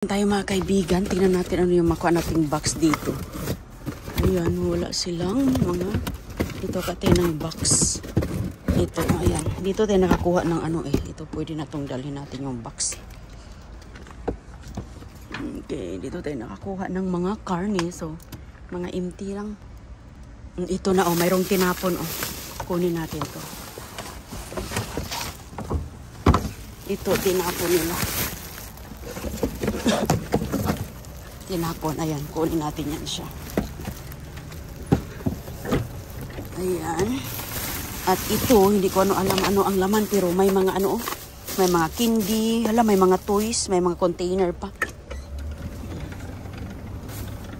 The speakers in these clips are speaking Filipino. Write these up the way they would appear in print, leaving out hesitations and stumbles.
Tayo mga kaibigan, tingnan natin ano yung makuha nating box dito. Ayan, wala silang mga ito kate ng box. Ito, ayan. Dito tayo nakakuha ng ano eh. Ito pwede na itong dalhin natin yung box. Okay, dito tayo nakakuha ng mga karne. So, mga empty lang. Ito na oh, mayroong tinapon oh. Kunin natin to. Ito, tinapon nila. Tinapon, ayan, kunin natin yan siya. Ayan. At ito, hindi ko alam ano ang laman, pero may mga ano, may mga candy, hala, may mga toys, may mga container pa.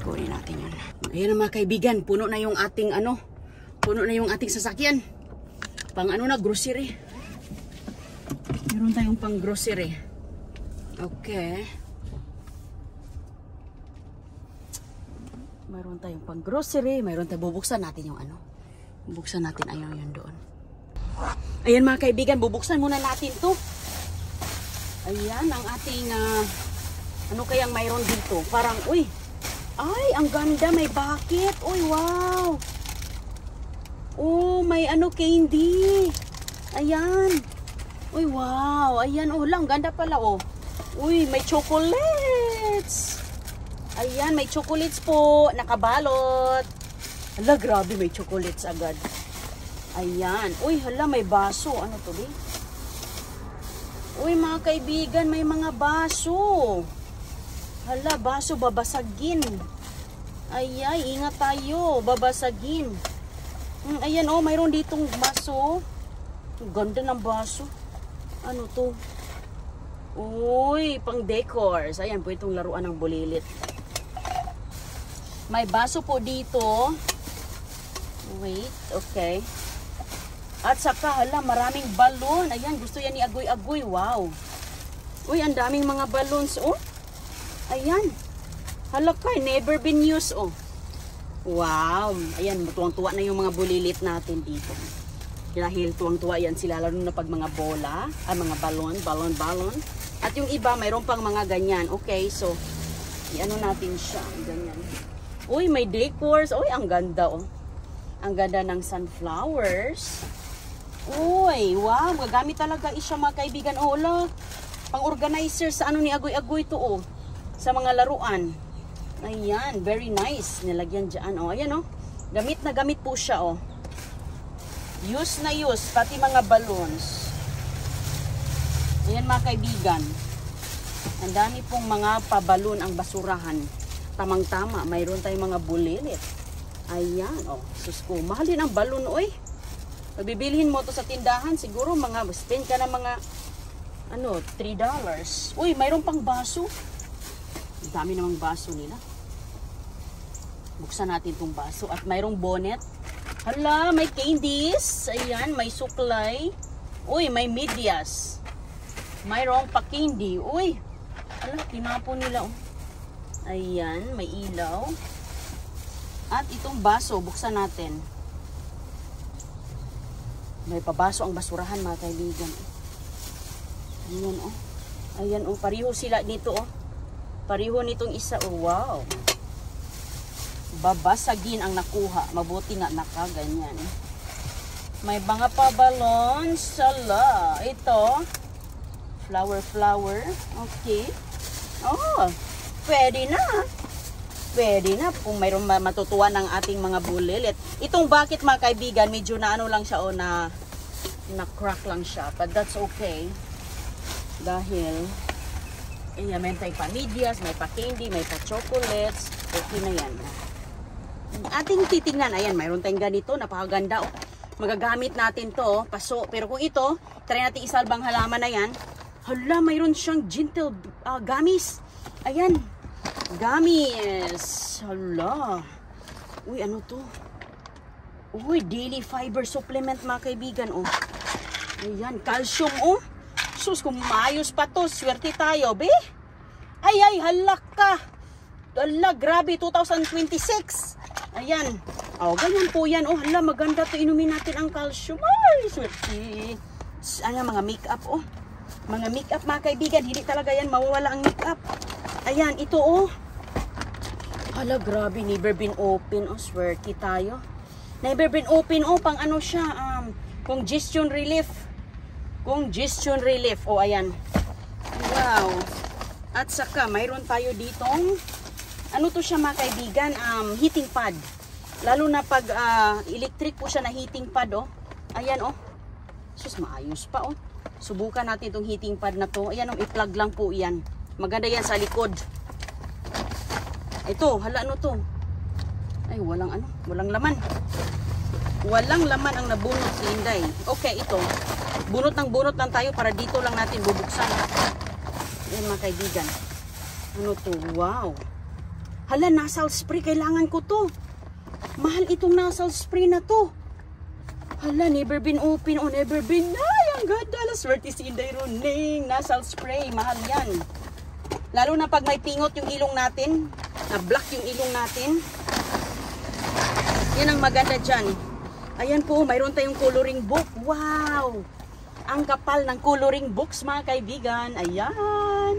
Kunin natin yan. Ayan mga kaibigan, puno na yung ating ano, puno na yung ating sasakyan. Pang ano na, grocery. Meron tayong pang grocery. Okay. Mayroon tayong pang grocery, mayroon tayong bubuksan natin yung ano. Bubuksan natin ayaw yun doon. Ayan mga kaibigan, bubuksan muna natin to. Ayan ang ating ano kayang mayroon dito. Parang, uy, ay, ang ganda, may bucket. Uy, wow. Oh, may ano, candy. Ayan. Uy, wow. Ayan, oh, lang, ganda pala, oh. Uy, may chocolates. Ayan, may chocolates po. Nakabalot. Hala, grabe, may chocolates agad. Ayan. Uy, hala, may baso. Ano to, be? Uy, mga kaibigan, may mga baso. Hala, baso, babasagin. Ayay, ingat tayo. Babasagin. Ayan, oh, mayroon ditong baso. Ang ganda ng baso. Ano to? Uy, pang decors. Ayan, po itong laruan ng bulilit. May baso po dito. Wait, okay. At saka, hala, maraming balon. Ayan, gusto yan ni Agoy-Agoy. Wow. Uy, ang daming mga balloons, oh. Ayan. Hala ka, never been used, oh. Wow. Ayan, tuwang-tuwa na yung mga bulilit natin dito. Dahil tuwang-tuwa yan sila, lalo na pag mga bola, mga balon. At yung iba, mayroon pang mga ganyan. Okay, so, i-ano natin siya, ganyan. Uy, may decors. Uy, ang ganda, oh. Ang ganda ng sunflowers. Uy, wow. Gagamit talaga siya, mga kaibigan. Oh, look. Pang-organizer sa ano ni Agoy-Agoy to, oh. Sa mga laruan. Ayan, very nice. Nilagyan dyan, oh. Ayan, oh. Gamit na gamit po siya, oh. Use na use. Pati mga balloons. Ayan, mga kaibigan. Ang dami pong mga pabalon ang basurahan. Tamang-tama, mayroon tayong mga bulilit. Ayan, oh, sus ko, mahal din ang balon, oy. Bibilihin mo to sa tindahan, siguro mga, spend ka na mga, ano, $3. Uy, mayroon pang baso. Ang dami namang baso nila. Buksan natin tong baso. At mayroong bonnet. Hala, may candies. Ayan, may suklay. Uy, may medyas. Mayroong pa candy. Uy, hala, tinapon nila, oh. Ayan, may ilaw. At itong baso, buksan natin. May pabaso ang basurahan, mga kaibigan. Ayan, oh. Ayan, oh. Pariho sila nito, oh. Pariho nitong isa, oh. Wow. Babasagin ang nakuha. Mabuti nga nakaganyan. May mga pabalons. Sala. Ito. Flower. Okay. Oh. Pwede na. Pwede na kung mayroong matutuwa ng ating mga bulilit. Itong bucket, mga kaibigan, medyo na ano lang siya o na crack lang siya. But that's okay. Dahil ayan, may pa medyas, may pa candy, may pa chocolates. Okay na yan. Ating titingnan. Ayan, mayroon tayong ganito. Napakaganda. Oh. Magagamit natin to. Paso. Pero kung ito, try natin isalbang halaman na yan. Hala, mayroon siyang gentle gummies. Ayan. Gummies. Hala. Uy, ano to? Uy, daily fiber supplement, mga kaibigan, oh. Ayan, calcium, oh. Sus, kung maayos pa to, swerte tayo, be. Ay, halak ka. Hala, grabe, 2026. Ayan. Oh, ganyan po yan. Oh, hala, maganda to. Inumin natin ang calcium. Ay, swerte. Ano, mga makeup, oh. Mga makeup, mga kaibigan, hindi talaga yan mawawala ang makeup. Ayan, ito oh. Hala, grabe, never been open. Oh, swerte tayo. Never been open. Oh, pang ano siya, congestion relief. Congestion relief. Oh, ayan. Wow. At saka, mayroon tayo ditong, ano to siya mga kaibigan, heating pad. Lalo na pag electric po siya na heating pad, oh. Ayan, oh. Sus, maayos pa, oh. Subukan natin itong heating pad na to. Ayan, oh, i-plug lang po yan. Maganda yan sa likod. Ito, hala ano to? Ay, walang ano, walang laman. Walang laman ang nabunot si Inday. Okay, ito. Bunot lang tayo para dito lang natin bubuksan. Ayan mga kaibigan. Ano to? Wow. Hala, nasal spray. Kailangan ko to. Mahal itong nasal spray na to. Hala, never been open. Oh, never been. Ay, ang ganda. Swerte si Inday Roning. Nasal spray. Mahal yan. Lalo na pag may pingot yung ilong natin. Na-block yung ilong natin. Yan ang maganda dyan. Ayan po, mayroon tayong coloring book. Wow! Ang kapal ng coloring books mga kaibigan. Ayan.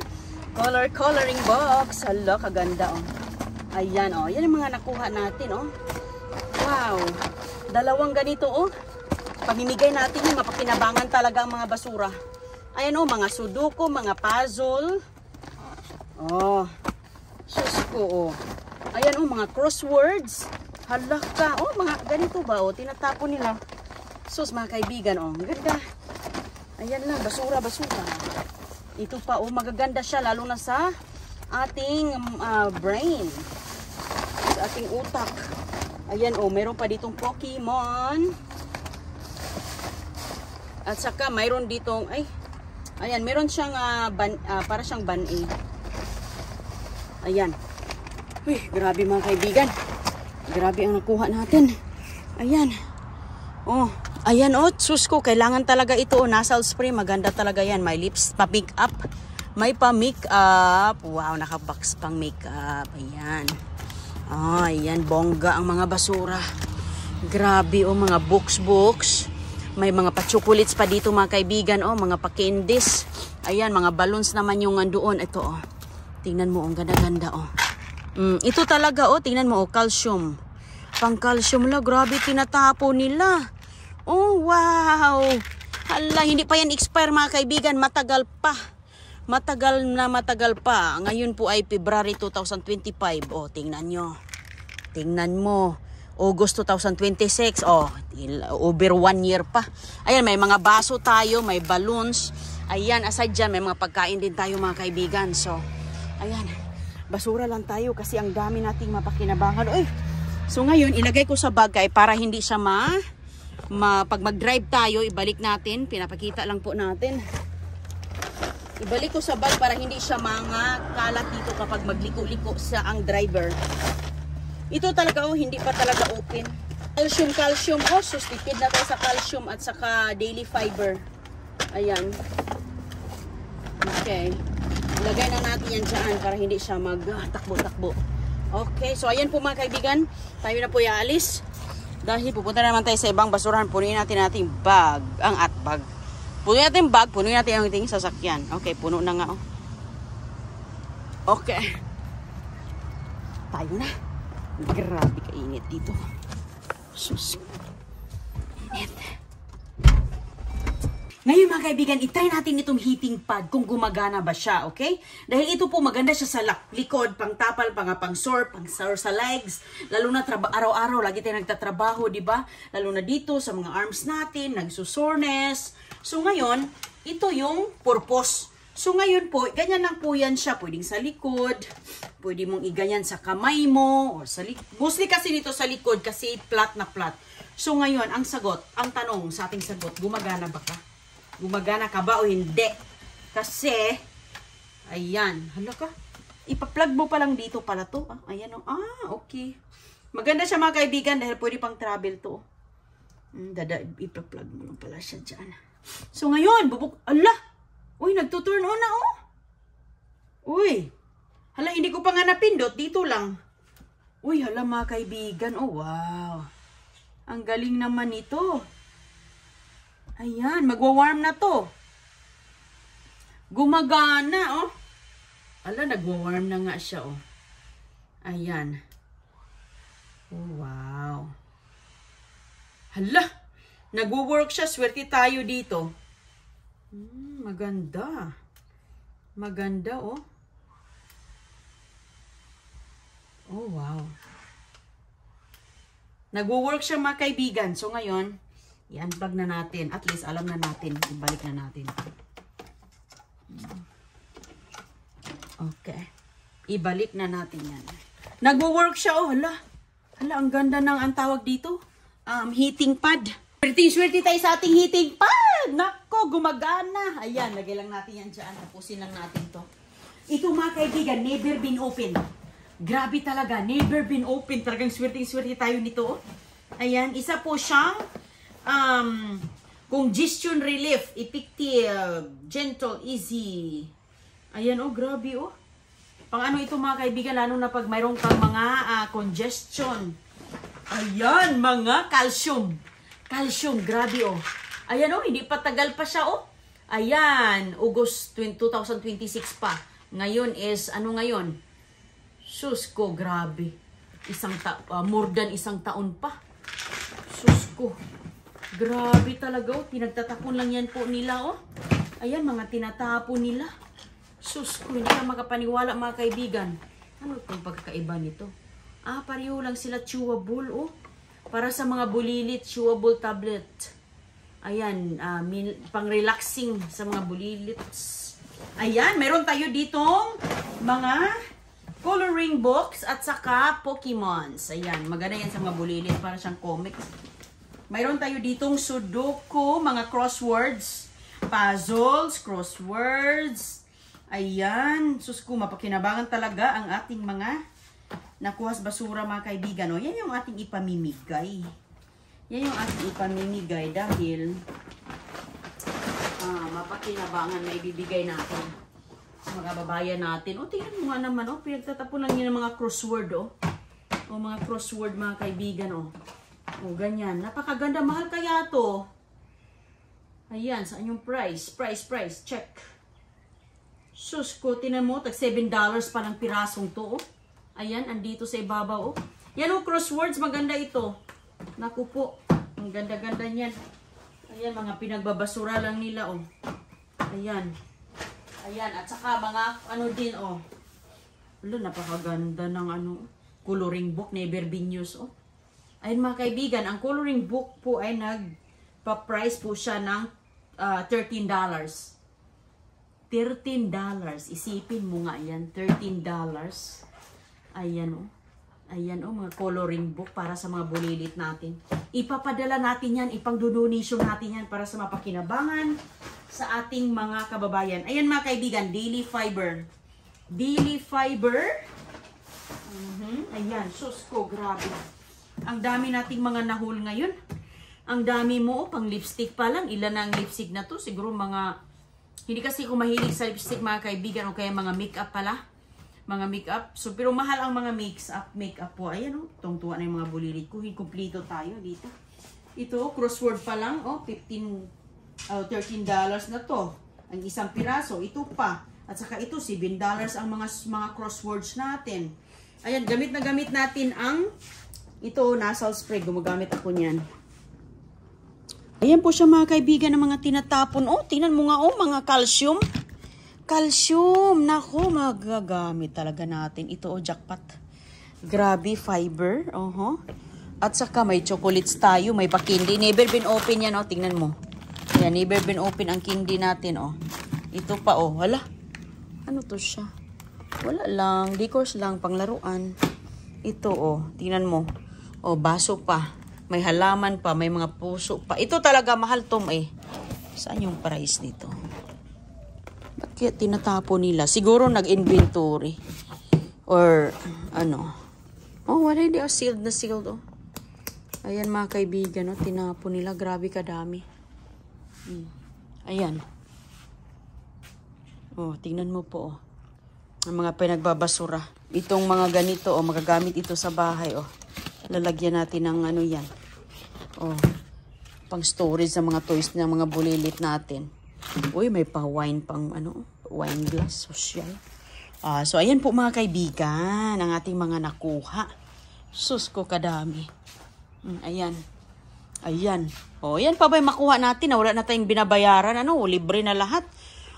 Coloring box. Hala, kaganda oh. Ayan oh. Yan ang mga nakuha natin oh. Wow. Dalawang ganito oh. Pamimigay natin yung mapapinabangan talaga ang mga basura. Ayan oh, mga sudoku, mga puzzle. Oh. Sus ko oh. Ayan oh, mga crosswords. Hala ka. Oh, mga ganito ba oh. Tinatapon nila. Sus mga kaibigan oh. Ganda. Ayan lang, basura. Ito pa oh, magaganda siya lalo na sa ating brain. Sa ating utak. Ayan oh, mayroon pa ditong Pokemon. At saka mayroon ditong ayan, mayroon siyang para siyang ban-aid. Ayan. Uy, grabe mga kaibigan. Grabe ang nakuha natin. Ayan. Oh, ayan oh, sus ko, kailangan talaga ito oh, nasal spray, maganda talaga yan. May lips, pa-make up. May pa-make up. Wow, naka-box pang make up. Ayan. Ah, ayan, bongga ang mga basura. Grabe oh, mga books. May mga pa-chocolates pa dito mga kaibigan oh, mga pa-candies. Ayan, mga balloons naman yung andoon. Ito oh. Tingnan mo, ang ganda-ganda oh. Ito talaga oh, tingnan mo oh, calcium. Pang calcium la, grabe tinatapo nila. Oh, wow. Hala, hindi pa yan expire mga kaibigan, matagal pa. Matagal pa. Ngayon po ay February 2025. Oh, tingnan nyo. Tingnan mo. August 2026. Oh, over 1 year pa. Ayan, may mga baso tayo, may balloons. Ayan, aside dyan, may mga pagkain din tayo mga kaibigan. So, ayan, basura lang tayo kasi ang dami nating mapakinabangan. Uy, so ngayon, ilagay ko sa bagay para hindi siya pag mag-drive tayo, ibalik natin. Pinapakita lang po natin. Ibalik ko sa bag para hindi siya mga kalat dito kapag magliko-liko sa ang driver. Ito talaga oh, hindi pa talaga open. Calcium. Oh, susitipid na tayo sa calcium at saka daily fiber. Ayan. Okay. Lagay na natin yan dyan para hindi siya magtakbo-takbo. Okay, so ayan po mga kaibigan. Tayo na po ialis. Dahil pupunta naman tayo sa ibang basurahan. Punuin natin ating bag. Ang atbag. Punuin natin bag. Punuin natin ang ating sasakyan. Okay, puno na nga oh. Okay. Tayo na. Grabe kainit dito. Sus. Init. Ngayon mga kaibigan, itry natin itong heating pad kung gumagana ba siya, okay? Dahil ito po maganda siya sa likod, pang tapal, pang sore sa legs. Lalo na araw-araw, lagi tayo nagtatrabaho, di ba? Lalo na dito sa mga arms natin, nagsusoreness. So ngayon, ito yung purpose. So ngayon po, ganyan lang po yan siya. Pwedeng sa likod, pwede mong iganyan sa kamay mo, or sa likod. Mostly kasi dito sa likod kasi flat na flat. So ngayon, ang tanong sa ating sagot, gumagana ba ka? Gumagana ka ba o hindi? Kasi, ayan, hala ka, ipa-plug mo pa lang dito pala to. Ayan o, okay. Maganda siya mga kaibigan dahil pwede pang travel to. Ipa-plug mo lang pala siya dyan. So ngayon, ala! Uy, nagtuturn on na oh. Uy. Hala, hindi ko pa nga napindot. Dito lang. Uy, hala mga kaibigan. Oh, wow. Ang galing naman ito. Ayan, magwa-warm na to. Gumagana, oh. Ala, nagwa-warm na nga siya, oh. Ayan. Oh, wow. Hala, nagwo-work siya. Swerte tayo dito. Maganda. Maganda, oh. Oh, wow. Nagwo-work siya, mga kaibigan. So, ngayon, i-unplug na natin. At least, alam na natin. Ibalik na natin. Okay. Ibalik na natin yan. Nagwo-work siya, oh. Hala. Hala, ang ganda ng ang tawag dito. Heating pad. Swerte tayo sa ating heating pad. Nako, gumagana. Ayan, lagay lang natin yan dyan. Tapusin lang natin to. Ito, mga kaibigan, never been open. Grabe talaga, never been open. Talagang swerte-swerte tayo nito. Ayan, isa po siyang congestion relief, effective, gentle, easy. Ayan, oh, grabe, oh. Pang ano ito, mga kaibigan, lalo na pag mayroong kang mga congestion. Ayan, mga calcium. Calcium, grabe, oh. Ayan, oh, hindi pa tagal pa siya, oh. Ayan, August 2026 pa. Ngayon is, ano ngayon? Sus ko, grabe. More than isang taon pa. Sus ko. Grabe talaga, oh. Pinagtatapon lang yan po nila, oh. Ayan, mga tinatapon nila. Sus ko, hindi ka makapaniwala, mga kaibigan. Ano itong pagkakaiba nito? Pareho lang sila chewable, oh. Para sa mga bulilit, chewable tablet. Ayan, pang-relaxing sa mga bulilits. Ayan, meron tayo ditong mga coloring books at saka Pokemons. Ayan, maganda yan sa mga bulilit para siyang comics. Mayroon tayo ditong Sudoku, mga crosswords, puzzles, crosswords. Ayan, sus ko, mapakinabangan talaga ang ating mga nakuhas basura, mga kaibigan. O, yan yung ating ipamimigay. Yan yung ating ipamimigay dahil mapakinabangan na ibibigay natin sa mga babayan natin. O, tingnan mo nga naman, o, pinagtatapon lang yun ng mga crossword, o. O, mga crossword, mga kaibigan, o. O, ganyan. Napakaganda. Mahal kaya to. Ayan, saan yung price? Price. Check. Sus ko, tinan mo, tag $7 pa ng pirasong to, oh. Ayan, andito sa ibabaw, oh. Yan, oh, crosswords, maganda ito. Naku po, ang ganda-ganda niyan. Ayan, mga pinagbabasura lang nila, oh. Ayan. Ayan, at saka mga, ano din, oh. Wala, napakaganda ng, ano, coloring book, never been used, oh. Ayan, mga kaibigan, ang coloring book po ay nagpa-price po siya ng $13. $13. Isipin mo nga yan. $13. Ayan, oh. Ayan, oh, mga coloring book para sa mga bulilit natin. Ipapadala natin yan, ipang-donation natin yan para sa mapakinabangan sa ating mga kababayan. Ayan, mga kaibigan, daily fiber. Daily fiber. Ayan, sus ko, grabe. Ang dami nating mga nahul ngayon. Ang dami mo, oh, pang lipstick pa lang. Ilan na ang lipstick na to? Siguro mga... Hindi kasi ako mahilig sa lipstick, mga kaibigan, o kaya mga makeup pala. Mga makeup. So, pero mahal ang mga makeup po. Ayan, oh. Tungtuwa na yung mga bulilit ko. Kompleto tayo dito. Ito, crossword pa lang. Oh, $13 na to. Ang isang piraso. Ito pa. At saka ito, $7 ang mga crosswords natin. Ayan, gamit na gamit natin ang ito, nasal spray. Gumagamit ako niyan. Ayan po siya, mga kaibigan, ng mga tinatapon. Oh, tingnan mo nga, oh, mga calcium. Calcium. Nako, magagamit talaga natin. Ito, oh, jackpot. Grabe, fiber. At saka may chocolates tayo, may pa-candy. Never been open yan, oh. Tingnan mo. Ayan, never been open ang candy natin, oh. Ito pa, oh. Hala. Ano to siya? Wala lang. Decors lang, panglaruan. Ito, oh. Tingnan mo. Oh, baso pa. May halaman pa, may mga puso pa. Ito talaga, mahal to, eh. Saan yung price nito? Ba't kaya tinatapon nila? Siguro nag-inventory. Or, ano. Oh, wala, hindi. Oh, sealed na sealed, oh. Ayan, mga kaibigan, oh. Tinapon nila. Grabe kadami. Ayan. Oh, tingnan mo po, oh. Ang mga pinagbabasura. Itong mga ganito, oh. Magagamit ito sa bahay, oh. Lalagyan natin ng ano yan. Oh, pang storage sa mga toys ng mga bulilit natin. Uy, may pa wine pang ano, wine glass, social. So, ayan po mga kaibigan, ang ating mga nakuha. Sus ko kadami. Ayan. Ayan. Ayan pa ba yung makuha natin? Wala na tayong binabayaran. Libre na lahat.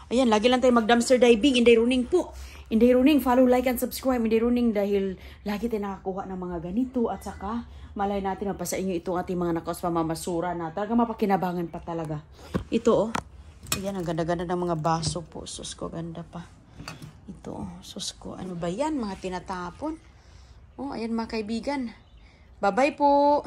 Ayan, lagi lang tayo mag-dumpster diving. Inday Runing po. Inday Runing, follow, like, and subscribe. Inday Runing dahil lagi tayo nakakuha ng mga ganito. At saka, malay natin mapasa inyo itong ating mga nakaos pamamasura na talaga mapakinabangan pa talaga. Ito ayan, ang ganda-ganda ng mga baso po. Sus ko, ganda pa. Ito sus ko. Ano ba yan? Mga tinatapon. Ayan mga kaibigan. Bye-bye po.